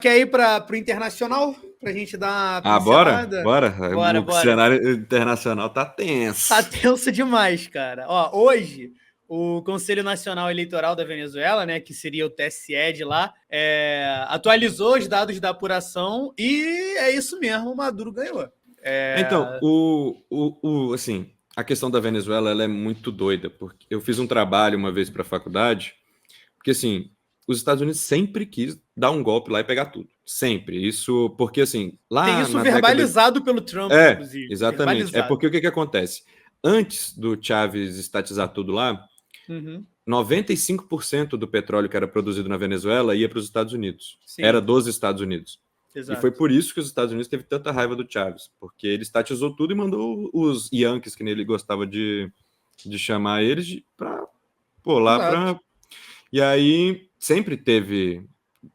Quer ir para o internacional? Para a gente dar uma bora? pincelada? Bora. O cenário internacional tá tenso. Tá tenso demais, cara. Ó, hoje, o Conselho Nacional Eleitoral da Venezuela, né, que seria o TSE de lá, atualizou os dados da apuração e é isso mesmo, o Maduro ganhou. Então, assim, a questão da Venezuela ela é muito doida, porque eu fiz um trabalho uma vez para a faculdade, porque assim, os Estados Unidos sempre quis dar um golpe lá e pegar tudo. Sempre. Isso, porque assim, lá Tem isso na verbalizado pelo Trump, inclusive. Exatamente. É porque o que acontece? Antes do Chávez estatizar tudo lá, 95% do petróleo que era produzido na Venezuela ia para os Estados Unidos. Sim. Era dos Estados Unidos. Exato. E foi por isso que os Estados Unidos teve tanta raiva do Chávez, porque ele estatizou tudo e mandou os Yankees, que ele gostava de chamar eles, para lá para... E aí sempre teve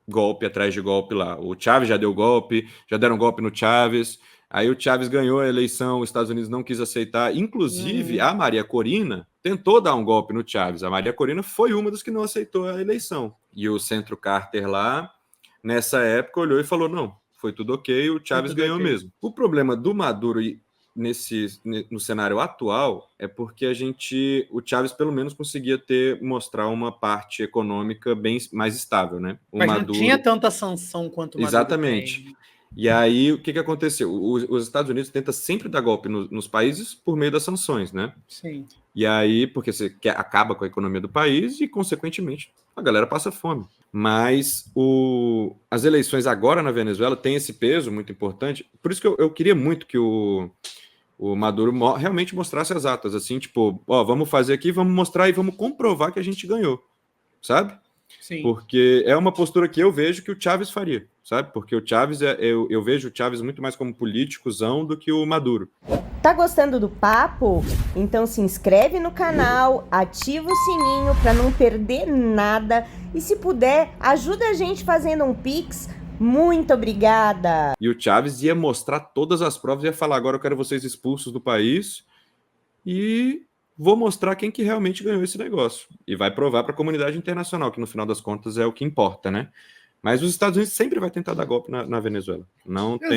golpe atrás de golpe lá. O Chávez já deu golpe, já deram golpe no Chávez. Aí o Chávez ganhou a eleição, os Estados Unidos não quis aceitar. Inclusive, a Maria Corina tentou dar um golpe no Chávez. A Maria Corina foi uma das que não aceitou a eleição. E o Centro Carter lá, nessa época, olhou e falou, não, foi tudo ok, o Chávez ganhou mesmo. O problema do Maduro no cenário atual é porque o Chávez pelo menos conseguia mostrar uma parte econômica bem mais estável, né? Mas Maduro... não tinha tanta sanção quanto o Maduro. Exatamente. Tem. E aí, o que aconteceu? Os Estados Unidos tentam sempre dar golpe nos países por meio das sanções, né? Sim. E aí, porque você acaba com a economia do país e, consequentemente, a galera passa fome. Mas as eleições agora na Venezuela têm esse peso muito importante. Por isso que eu queria muito que o Maduro realmente mostrasse as atas, assim, tipo, vamos fazer aqui, vamos mostrar e vamos comprovar que a gente ganhou, sabe? Sim. Porque é uma postura que eu vejo que o Chávez faria, sabe? Porque o Chávez, eu vejo o Chávez muito mais como políticozão do que o Maduro. Tá gostando do papo? Então se inscreve no canal, ativa o sininho para não perder nada e se puder, ajuda a gente fazendo um Pix. Muito obrigada! E o Chávez ia mostrar todas as provas, ia falar, agora eu quero vocês expulsos do país e vou mostrar quem que realmente ganhou esse negócio. E vai provar para a comunidade internacional, que no final das contas é o que importa, né? Mas os Estados Unidos sempre vai tentar dar golpe na Venezuela. Nunca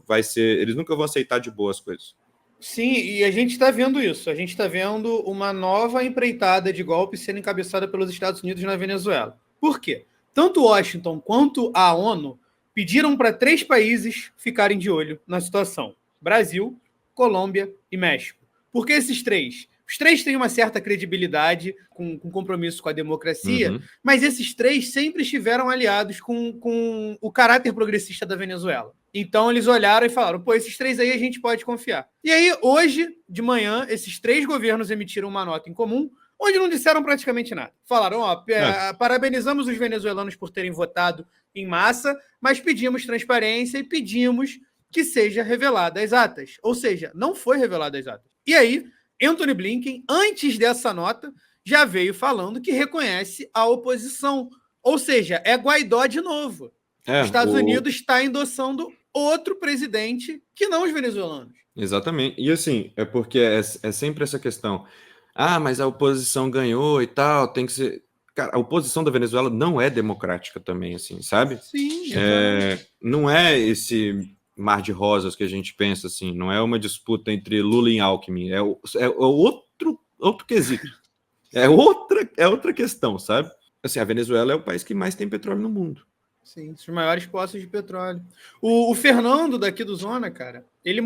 vai ser, eles nunca vão aceitar de boas coisas. Sim, e a gente está vendo isso. A gente está vendo uma nova empreitada de golpe sendo encabeçada pelos Estados Unidos na Venezuela. Por quê? Tanto Washington quanto a ONU pediram para 3 países ficarem de olho na situação: Brasil, Colômbia e México. Por que esses 3? Os 3 têm uma certa credibilidade, com compromisso com a democracia, mas esses 3 sempre estiveram aliados com o caráter progressista da Venezuela. Então eles olharam e falaram, pô, esses 3 aí a gente pode confiar. E aí, hoje, de manhã, esses 3 governos emitiram uma nota em comum, onde não disseram praticamente nada. Falaram, parabenizamos os venezuelanos por terem votado em massa, mas pedimos transparência e pedimos que seja revelada as atas. Ou seja, não foi revelada as atas. E aí, Antony Blinken, antes dessa nota, já veio falando que reconhece a oposição. Ou seja, é Guaidó de novo. Os Estados Unidos está endossando outro presidente que não os venezuelanos. Exatamente. E assim, é porque é sempre essa questão. Mas a oposição ganhou e tal, tem que ser... Cara, a oposição da Venezuela não é democrática também, assim, sabe? Sim, não é esse mar de rosas que a gente pensa, assim, não é uma disputa entre Lula e Alckmin, é outro quesito. É outra questão, sabe? Assim, a Venezuela é o país que mais tem petróleo no mundo. Sim, os maiores poços de petróleo. O Fernando, daqui do Zona, cara, ele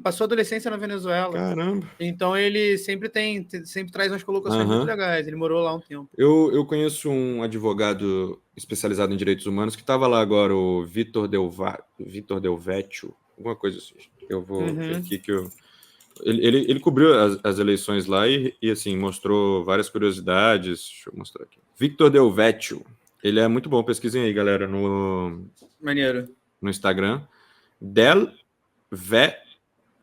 passou a adolescência na Venezuela. Caramba. Então ele sempre traz umas colocações muito legais. Ele morou lá um tempo. Eu conheço um advogado especializado em direitos humanos que estava lá agora, o Vitor Del Vecchio, alguma coisa assim. Eu vou ver aqui que ele cobriu as eleições lá e assim, mostrou várias curiosidades. Deixa eu mostrar aqui. Vitor Del Vecchio. Ele é muito bom, pesquisem aí, galera, Maneiro. No Instagram. Del V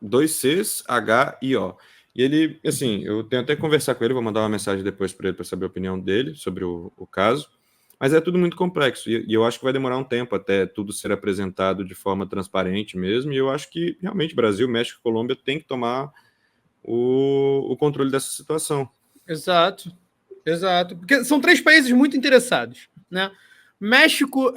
2 Cs H I O. E ele, assim, eu tenho até que conversar com ele, vou mandar uma mensagem depois para ele para saber a opinião dele sobre o caso. Mas é tudo muito complexo e eu acho que vai demorar um tempo até tudo ser apresentado de forma transparente mesmo. E eu acho que realmente Brasil, México e Colômbia têm que tomar o controle dessa situação. Exato. Porque são 3 países muito interessados, né? México,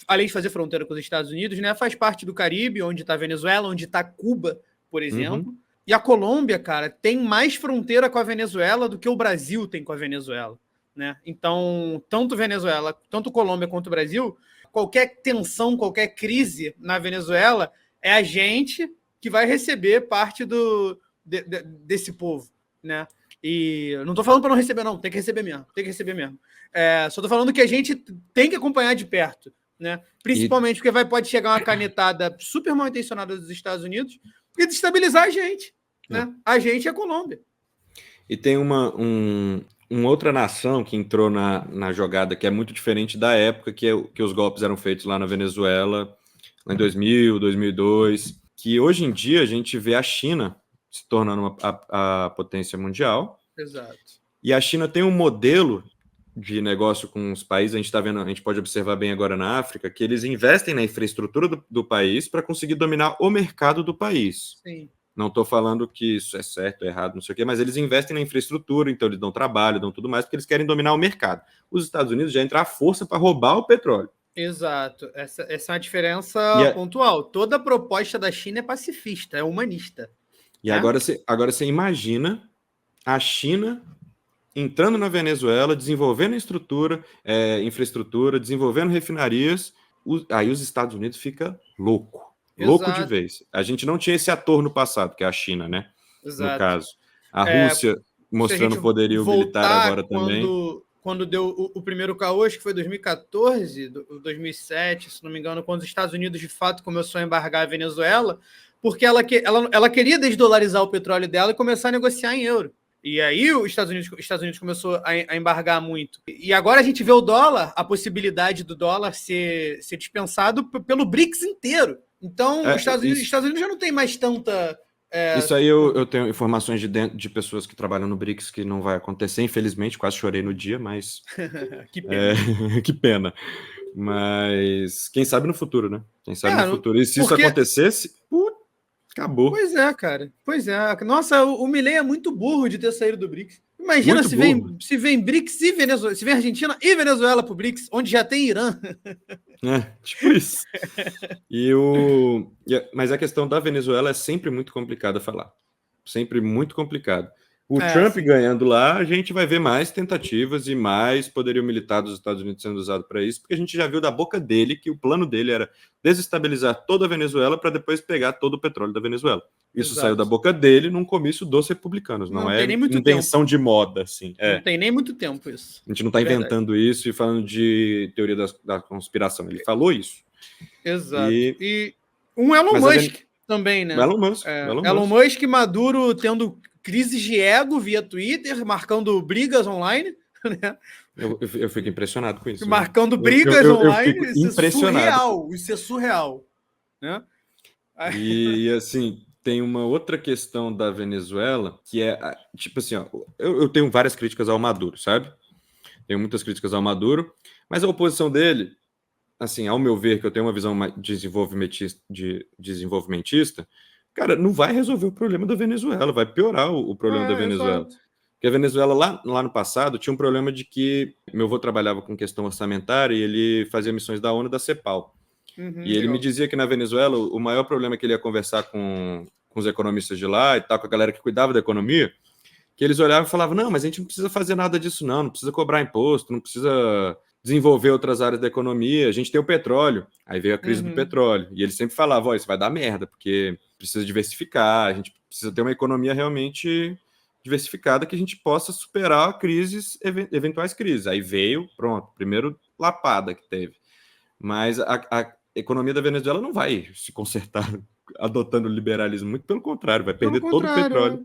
além de fazer fronteira com os Estados Unidos, né, faz parte do Caribe, onde está a Venezuela, onde está Cuba, por exemplo. E a Colômbia, cara, tem mais fronteira com a Venezuela do que o Brasil tem com a Venezuela, né? Então, tanto Colômbia quanto o Brasil, qualquer tensão, qualquer crise na Venezuela, é a gente que vai receber parte desse povo, né? E eu não tô falando para não receber, não, tem que receber mesmo. Só tô falando que a gente tem que acompanhar de perto, né? Principalmente porque pode chegar uma canetada super mal intencionada dos Estados Unidos e destabilizar a gente, né? A gente é a Colômbia. E tem uma outra nação que entrou na jogada que é muito diferente da época que os golpes eram feitos lá na Venezuela, lá em 2000, 2002, que hoje em dia a gente vê a China se tornando a potência mundial. Exato. E a China tem um modelo de negócio com os países, a gente pode observar bem agora na África, que eles investem na infraestrutura do país para conseguir dominar o mercado do país. Sim. Não estou falando que isso é certo, errado, não sei o quê, mas eles investem na infraestrutura, então eles dão trabalho, dão tudo mais, porque eles querem dominar o mercado. Os Estados Unidos já entram à força para roubar o petróleo. Exato. Essa é uma diferença pontual. Toda a proposta da China é pacifista, é humanista. E agora você imagina a China entrando na Venezuela, desenvolvendo infraestrutura, desenvolvendo refinarias, aí os Estados Unidos fica louco de vez. A gente não tinha esse ator no passado, que é a China, né? Exato. No caso. A Rússia mostrando poderio militar agora também. Quando deu o primeiro caô, acho que foi 2014, 2007, se não me engano, quando os Estados Unidos de fato começou a embargar a Venezuela, porque ela queria desdolarizar o petróleo dela e começar a negociar em euro. E aí os Estados Unidos começou a embargar muito. E agora a gente vê o dólar, a possibilidade do dólar ser dispensado pelo BRICS inteiro. Então, os Estados Unidos já não tem mais tanta... Isso aí eu tenho informações de pessoas que trabalham no BRICS que não vai acontecer, infelizmente, quase chorei no dia, mas... Que pena. Que pena. Mas quem sabe no futuro, né? Quem sabe no futuro. E se isso acontecesse... Acabou. Pois é, cara. Pois é. Nossa, o Milei é muito burro de ter saído do BRICS. Imagina se vem BRICS e Venezuela, se vem Argentina e Venezuela pro BRICS, onde já tem Irã. Tipo isso. Mas a questão da Venezuela é sempre muito complicada a falar. Sempre muito complicado. O Trump ganhando lá, a gente vai ver mais tentativas e mais poderio militar dos Estados Unidos sendo usado para isso, porque a gente já viu da boca dele que o plano dele era desestabilizar toda a Venezuela para depois pegar todo o petróleo da Venezuela. Isso saiu da boca dele num comício dos republicanos, não é invenção de moda, assim. Não tem nem muito tempo isso. A gente não está inventando isso e falando de teoria da conspiração. Ele falou isso. Exato. E um Elon Musk também, né? Elon Musk e Maduro tendo crises de ego via Twitter, marcando brigas online, né? Eu fico impressionado com isso. Marcando brigas online, eu fico impressionado. Isso é surreal, né? E assim, tem uma outra questão da Venezuela, que é, tipo assim, eu tenho várias críticas ao Maduro, sabe? Tenho muitas críticas ao Maduro, mas a oposição dele, assim, ao meu ver, que eu tenho uma visão mais desenvolvimentista, cara, não vai resolver o problema da Venezuela, vai piorar o problema da Venezuela. Porque a Venezuela, lá no passado, tinha um problema de que meu avô trabalhava com questão orçamentária e ele fazia missões da ONU e da CEPAL. E ele me dizia que na Venezuela o maior problema é que ele ia conversar com os economistas de lá e tal, com a galera que cuidava da economia, que eles olhavam e falavam, não, mas a gente não precisa fazer nada disso não precisa cobrar imposto, não precisa desenvolver outras áreas da economia, a gente tem o petróleo. Aí veio a crise do petróleo. E ele sempre falava, isso vai dar merda, porque precisa diversificar, a gente precisa ter uma economia realmente diversificada que a gente possa superar crises, eventuais crises. Aí veio, pronto, primeiro lapada que teve. Mas a economia da Venezuela não vai se consertar adotando o liberalismo, muito pelo contrário, vai perder todo o petróleo.